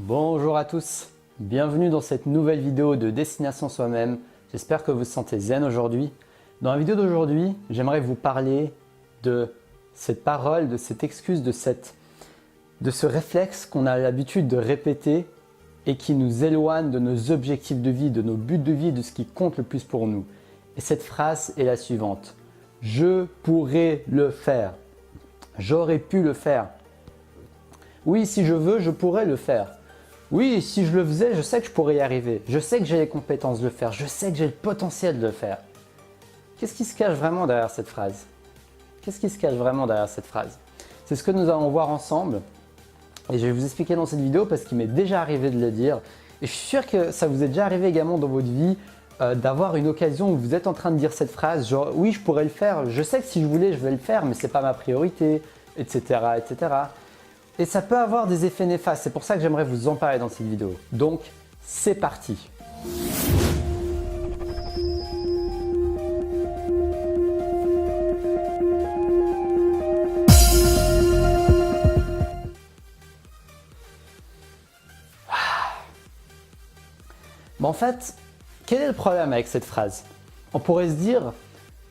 Bonjour à tous, bienvenue dans cette nouvelle vidéo de Destination Soi-même. J'espère que vous vous sentez zen aujourd'hui. Dans la vidéo d'aujourd'hui, j'aimerais vous parler de cette parole, de cette excuse, de ce réflexe qu'on a l'habitude de répéter et qui nous éloigne de nos objectifs de vie, de nos buts de vie, de ce qui compte le plus pour nous. Et cette phrase est la suivante: je pourrais le faire. J'aurais pu le faire. Oui, si je veux, je pourrais le faire. Oui, si je le faisais, je sais que je pourrais y arriver. Je sais que j'ai les compétences de le faire. Je sais que j'ai le potentiel de le faire. Qu'est-ce qui se cache vraiment derrière cette phrase? Qu'est-ce qui se cache vraiment derrière cette phrase? C'est ce que nous allons voir ensemble. Et je vais vous expliquer dans cette vidéo parce qu'il m'est déjà arrivé de le dire. Et je suis sûr que ça vous est déjà arrivé également dans votre vie d'avoir une occasion où vous êtes en train de dire cette phrase, genre oui, je pourrais le faire. Je sais que si je voulais, je vais le faire, mais ce n'est pas ma priorité, etc., etc. Et ça peut avoir des effets néfastes, c'est pour ça que j'aimerais vous en parler dans cette vidéo. Donc, c'est parti! Bon, en fait, quel est le problème avec cette phrase? On pourrait se dire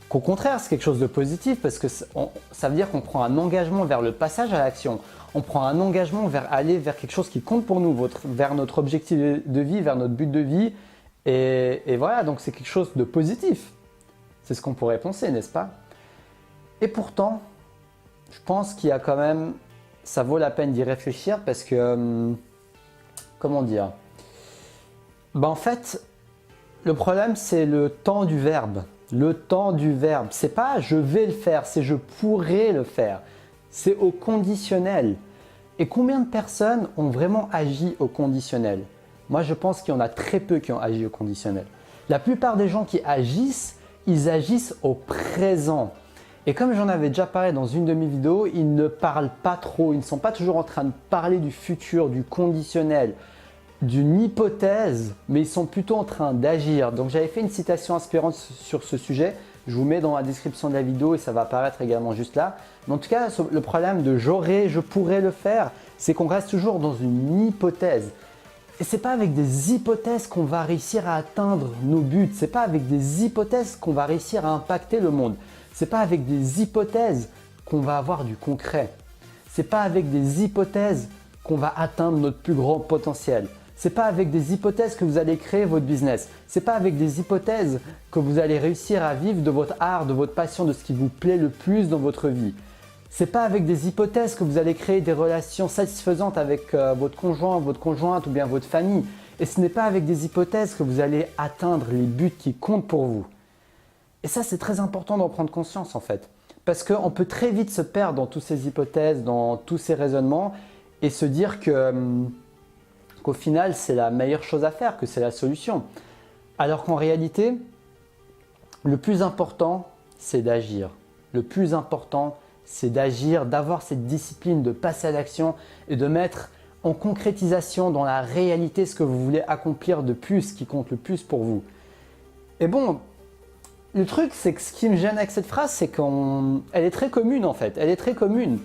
qu'au contraire, c'est quelque chose de positif parce que ça veut dire qu'on prend un engagement vers le passage à l'action. On prend un engagement vers aller vers quelque chose qui compte pour nous, vers notre objectif de vie, vers notre but de vie. Et voilà, donc c'est quelque chose de positif. C'est ce qu'on pourrait penser, n'est-ce pas? Et pourtant, je pense qu'il y a quand même, ça vaut la peine d'y réfléchir parce que, comment dire? En fait, le problème c'est le temps du verbe. Le temps du verbe, c'est pas je vais le faire, c'est je pourrais le faire. C'est au conditionnel. Et combien de personnes ont vraiment agi au conditionnel? Moi, je pense qu'il y en a très peu qui ont agi au conditionnel. La plupart des gens qui agissent, ils agissent au présent. Et comme j'en avais déjà parlé dans une de mes vidéos, ils ne parlent pas trop, ils ne sont pas toujours en train de parler du futur, du conditionnel, d'une hypothèse, mais ils sont plutôt en train d'agir. Donc j'avais fait une citation inspirante sur ce sujet, je vous mets dans la description de la vidéo et ça va apparaître également juste là. Mais en tout cas, le problème de j'aurais, je pourrais le faire, c'est qu'on reste toujours dans une hypothèse. Et ce n'est pas avec des hypothèses qu'on va réussir à atteindre nos buts, ce n'est pas avec des hypothèses qu'on va réussir à impacter le monde, ce n'est pas avec des hypothèses qu'on va avoir du concret, ce n'est pas avec des hypothèses qu'on va atteindre notre plus grand potentiel. Ce n'est pas avec des hypothèses que vous allez créer votre business. Ce n'est pas avec des hypothèses que vous allez réussir à vivre de votre art, de votre passion, de ce qui vous plaît le plus dans votre vie. Ce n'est pas avec des hypothèses que vous allez créer des relations satisfaisantes avec votre conjoint, votre conjointe ou bien votre famille. Et ce n'est pas avec des hypothèses que vous allez atteindre les buts qui comptent pour vous. Et ça, c'est très important d'en prendre conscience en fait. Parce qu'on peut très vite se perdre dans toutes ces hypothèses, dans tous ces raisonnements et se dire qu'au final, c'est la meilleure chose à faire, que c'est la solution. Alors qu'en réalité, le plus important, c'est d'agir. Le plus important, c'est d'agir, d'avoir cette discipline, de passer à l'action et de mettre en concrétisation dans la réalité ce que vous voulez accomplir de plus, ce qui compte le plus pour vous. Et bon, le truc, c'est que ce qui me gêne avec cette phrase, c'est qu'elle est très commune en fait. Elle est très commune.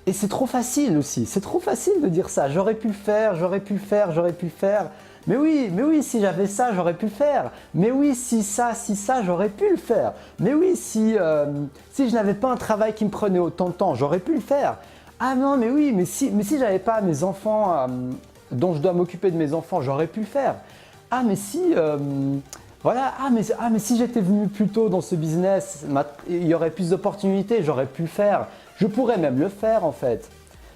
Et c'est trop facile aussi, c'est trop facile de dire ça. J'aurais pu le faire, j'aurais pu le faire, j'aurais pu le faire. Mais oui, si j'avais ça, j'aurais pu le faire. Mais oui, si ça, j'aurais pu le faire. Mais oui, si je n'avais pas un travail qui me prenait autant de temps, j'aurais pu le faire. Ah non, mais oui, mais si j'avais pas mes enfants, dont je dois m'occuper de mes enfants, j'aurais pu le faire. Ah mais si, voilà, mais si j'étais venu plus tôt dans ce business, il y aurait plus d'opportunités, j'aurais pu le faire. Je pourrais même le faire en fait.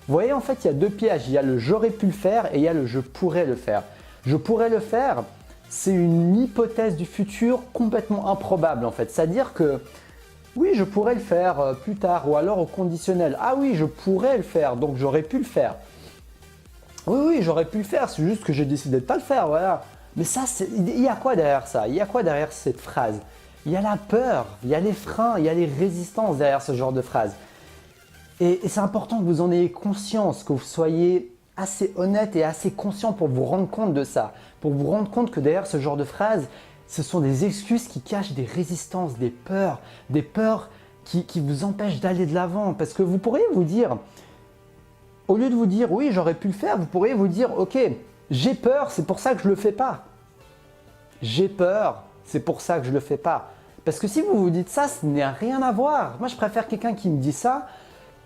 Vous voyez, en fait, il y a deux pièges. Il y a le j'aurais pu le faire et il y a le je pourrais le faire. Je pourrais le faire, c'est une hypothèse du futur complètement improbable en fait. C'est-à-dire que oui, je pourrais le faire plus tard ou alors au conditionnel. Ah oui, je pourrais le faire, donc j'aurais pu le faire. Oui, j'aurais pu le faire, c'est juste que j'ai décidé de ne pas le faire, voilà. Mais ça, il y a quoi derrière ça? Il y a quoi derrière cette phrase? Il y a la peur, il y a les freins, il y a les résistances derrière ce genre de phrase. Et c'est important que vous en ayez conscience, que vous soyez assez honnête et assez conscient pour vous rendre compte de ça. Pour vous rendre compte que derrière ce genre de phrase, ce sont des excuses qui cachent des résistances, des peurs qui vous empêchent d'aller de l'avant. Parce que vous pourriez vous dire, au lieu de vous dire oui, j'aurais pu le faire, vous pourriez vous dire ok, j'ai peur, c'est pour ça que je ne le fais pas. J'ai peur, c'est pour ça que je ne le fais pas. Parce que si vous vous dites ça, ce n'a rien à voir. Moi, je préfère quelqu'un qui me dit ça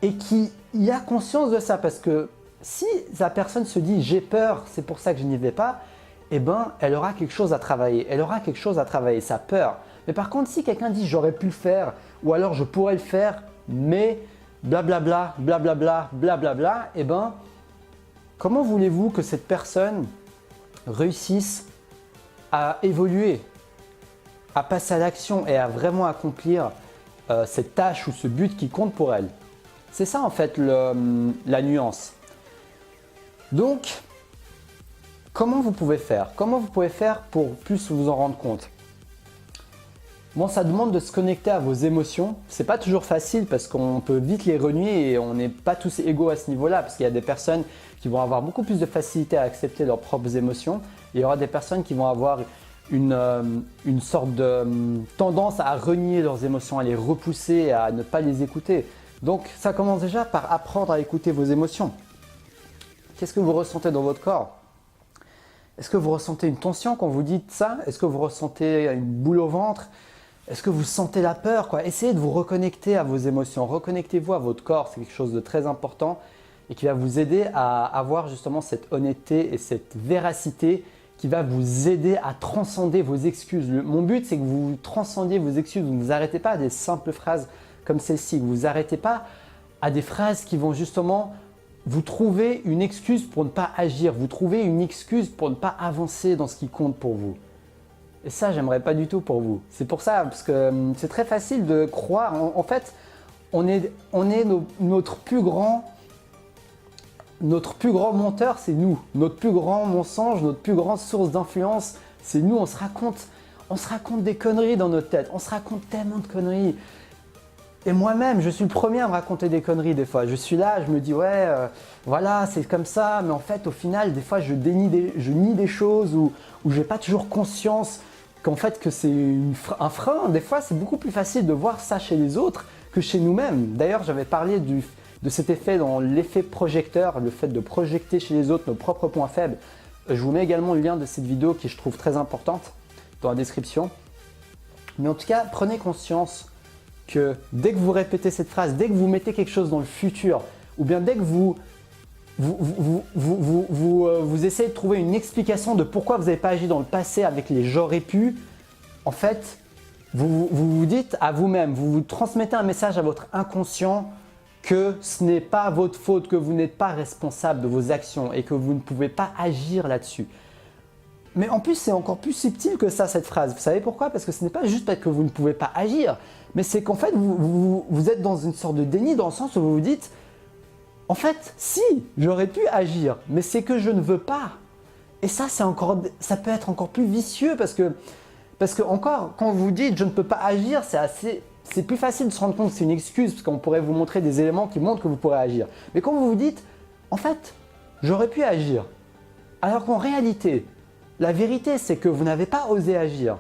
et qui y a conscience de ça. Parce que si la personne se dit j'ai peur, c'est pour ça que je n'y vais pas, eh ben, elle aura quelque chose à travailler. Elle aura quelque chose à travailler, sa peur. Mais par contre, si quelqu'un dit j'aurais pu le faire ou alors je pourrais le faire, mais blablabla, blablabla, blablabla, eh ben, comment voulez-vous que cette personne réussisse à évoluer, à passer à l'action et à vraiment accomplir cette tâche ou ce but qui compte pour elle? C'est ça en fait la nuance. Donc, comment vous pouvez faire? Comment vous pouvez faire pour plus vous en rendre compte? Bon, ça demande de se connecter à vos émotions. C'est pas toujours facile parce qu'on peut vite les renier et on n'est pas tous égaux à ce niveau-là parce qu'il y a des personnes qui vont avoir beaucoup plus de facilité à accepter leurs propres émotions. Et il y aura des personnes qui vont avoir une sorte de tendance à renier leurs émotions, à les repousser, à ne pas les écouter. Donc, ça commence déjà par apprendre à écouter vos émotions. Qu'est-ce que vous ressentez dans votre corps? Est-ce que vous ressentez une tension quand vous dites ça? Est-ce que vous ressentez une boule au ventre? Est-ce que vous sentez la peur, quoi? Essayez de vous reconnecter à vos émotions. Reconnectez-vous à votre corps. C'est quelque chose de très important et qui va vous aider à avoir justement cette honnêteté et cette véracité qui va vous aider à transcender vos excuses. Mon but, c'est que vous transcendiez vos excuses. Vous ne vous arrêtez pas à des simples phrases comme celle-ci. Vous ne vous arrêtez pas à des phrases qui vont justement vous trouver une excuse pour ne pas agir. Vous trouvez une excuse pour ne pas avancer dans ce qui compte pour vous. Et ça, j'aimerais pas du tout pour vous. C'est pour ça, parce que c'est très facile de croire. En fait, on est notre plus grand menteur, c'est nous. Notre plus grand mensonge, notre plus grande source d'influence, c'est nous. On se raconte des conneries dans notre tête. On se raconte tellement de conneries. Et moi-même, je suis le premier à me raconter des conneries des fois. Je suis là, je me dis ouais, voilà, c'est comme ça. Mais en fait, au final, des fois, je nie des choses ou je n'ai pas toujours conscience qu'en fait que c'est un frein. Des fois, c'est beaucoup plus facile de voir ça chez les autres que chez nous-mêmes. D'ailleurs, j'avais parlé de cet effet dans l'effet projecteur, le fait de projeter chez les autres nos propres points faibles. Je vous mets également le lien de cette vidéo qui je trouve très importante dans la description. Mais en tout cas, prenez conscience que dès que vous répétez cette phrase, dès que vous mettez quelque chose dans le futur, ou bien dès que vous essayez de trouver une explication de pourquoi vous n'avez pas agi dans le passé avec les j'aurais pu, en fait, vous dites à vous-même, vous transmettez un message à votre inconscient que ce n'est pas votre faute, que vous n'êtes pas responsable de vos actions et que vous ne pouvez pas agir là-dessus. Mais en plus, c'est encore plus subtil que ça, cette phrase. Vous savez pourquoi? Parce que ce n'est pas juste parce que vous ne pouvez pas agir, mais c'est qu'en fait, vous êtes dans une sorte de déni dans le sens où vous vous dites en fait, si, j'aurais pu agir, mais c'est que je ne veux pas. Et ça, ça peut être encore plus vicieux parce que encore, quand vous dites je ne peux pas agir, c'est plus facile de se rendre compte que c'est une excuse parce qu'on pourrait vous montrer des éléments qui montrent que vous pourrez agir. Mais quand vous vous dites en fait, j'aurais pu agir, alors qu'en réalité, la vérité, c'est que vous n'avez pas osé agir.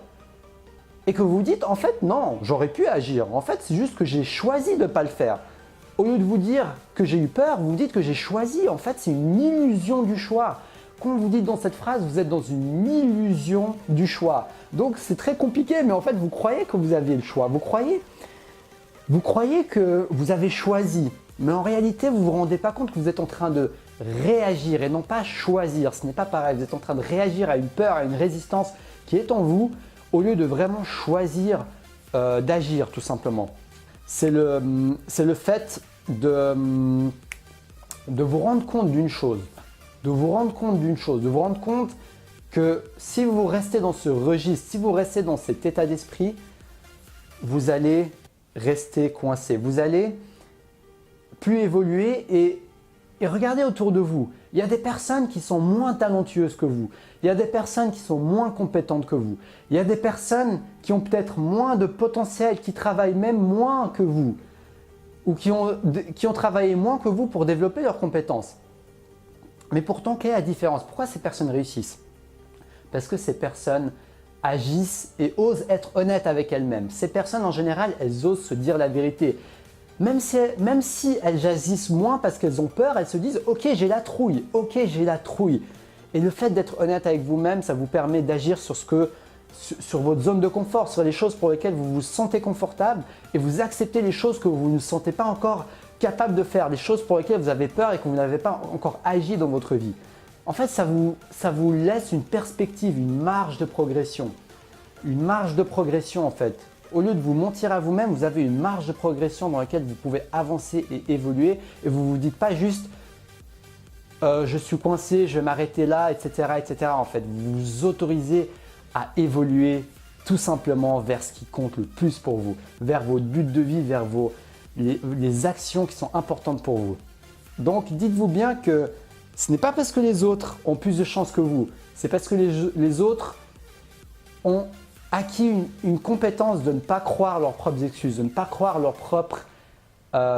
Et que vous vous dites, en fait, non, j'aurais pu agir. En fait, c'est juste que j'ai choisi de ne pas le faire. Au lieu de vous dire que j'ai eu peur, vous vous dites que j'ai choisi. En fait, c'est une illusion du choix. Quand vous dites dans cette phrase, vous êtes dans une illusion du choix. Donc, c'est très compliqué, mais en fait, vous croyez que vous aviez le choix. Vous croyez que vous avez choisi. Mais en réalité, vous ne vous rendez pas compte que vous êtes en train de réagir et non pas choisir. Ce n'est pas pareil. Vous êtes en train de réagir à une peur, à une résistance qui est en vous au lieu de vraiment choisir d'agir tout simplement. C'est le fait de vous rendre compte d'une chose. De vous rendre compte que si vous restez dans ce registre, si vous restez dans cet état d'esprit, vous allez rester coincé. Vous allez plus évoluer et regardez autour de vous. Il y a des personnes qui sont moins talentueuses que vous. Il y a des personnes qui sont moins compétentes que vous. Il y a des personnes qui ont peut-être moins de potentiel, qui travaillent même moins que vous ou qui ont travaillé moins que vous pour développer leurs compétences. Mais pourtant, quelle est la différence? Pourquoi ces personnes réussissent? Parce que ces personnes agissent et osent être honnêtes avec elles-mêmes. Ces personnes, en général, elles osent se dire la vérité. même si elles jaillissent moins parce qu'elles ont peur, elles se disent « Ok, j'ai la trouille, ok, j'ai la trouille ». Et le fait d'être honnête avec vous-même, ça vous permet d'agir sur votre zone de confort, sur les choses pour lesquelles vous vous sentez confortable et vous acceptez les choses que vous ne sentez pas encore capable de faire, les choses pour lesquelles vous avez peur et que vous n'avez pas encore agi dans votre vie. En fait, ça vous laisse une perspective, une marge de progression. Une marge de progression en fait. Au lieu de vous mentir à vous-même, vous avez une marge de progression dans laquelle vous pouvez avancer et évoluer et vous ne vous dites pas juste je suis coincé, je vais m'arrêter là, etc., etc. En fait, vous vous autorisez à évoluer tout simplement vers ce qui compte le plus pour vous, vers votre but de vie, vers les actions qui sont importantes pour vous. Donc, dites-vous bien que ce n'est pas parce que les autres ont plus de chance que vous, c'est parce que les autres ont acquis une compétence de ne pas croire leurs propres excuses, de ne pas croire leur propre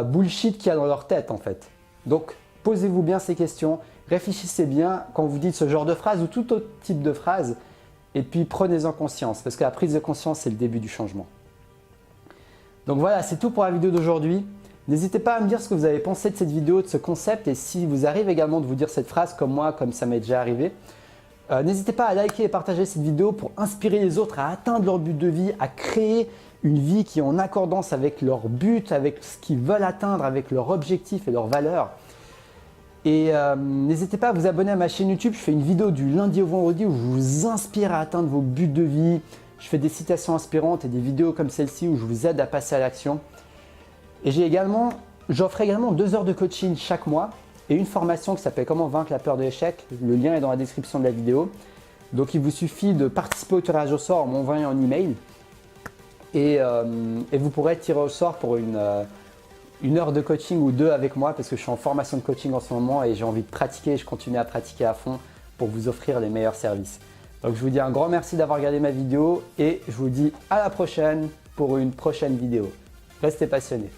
bullshit qu'il y a dans leur tête en fait. Donc, posez-vous bien ces questions, réfléchissez bien quand vous dites ce genre de phrase ou tout autre type de phrase et puis prenez-en conscience parce que la prise de conscience, c'est le début du changement. Donc voilà, c'est tout pour la vidéo d'aujourd'hui. N'hésitez pas à me dire ce que vous avez pensé de cette vidéo, de ce concept et si vous arrive également de vous dire cette phrase comme moi, comme ça m'est déjà arrivé. N'hésitez pas à liker et partager cette vidéo pour inspirer les autres à atteindre leur but de vie, à créer une vie qui est en accordance avec leur but, avec ce qu'ils veulent atteindre, avec leurs objectifs et leurs valeurs. Et n'hésitez pas à vous abonner à ma chaîne YouTube. Je fais une vidéo du lundi au vendredi où je vous inspire à atteindre vos buts de vie. Je fais des citations inspirantes et des vidéos comme celle-ci où je vous aide à passer à l'action. Et j'offre également 2 heures de coaching chaque mois et une formation qui s'appelle « Comment vaincre la peur de l'échec ». Le lien est dans la description de la vidéo. Donc il vous suffit de participer au tirage au sort en m'envoyant un email et vous pourrez être tiré au sort pour une heure de coaching ou 2 avec moi parce que je suis en formation de coaching en ce moment et j'ai envie de pratiquer et je continue à pratiquer à fond pour vous offrir les meilleurs services. Donc je vous dis un grand merci d'avoir regardé ma vidéo et je vous dis à la prochaine pour une prochaine vidéo. Restez passionnés.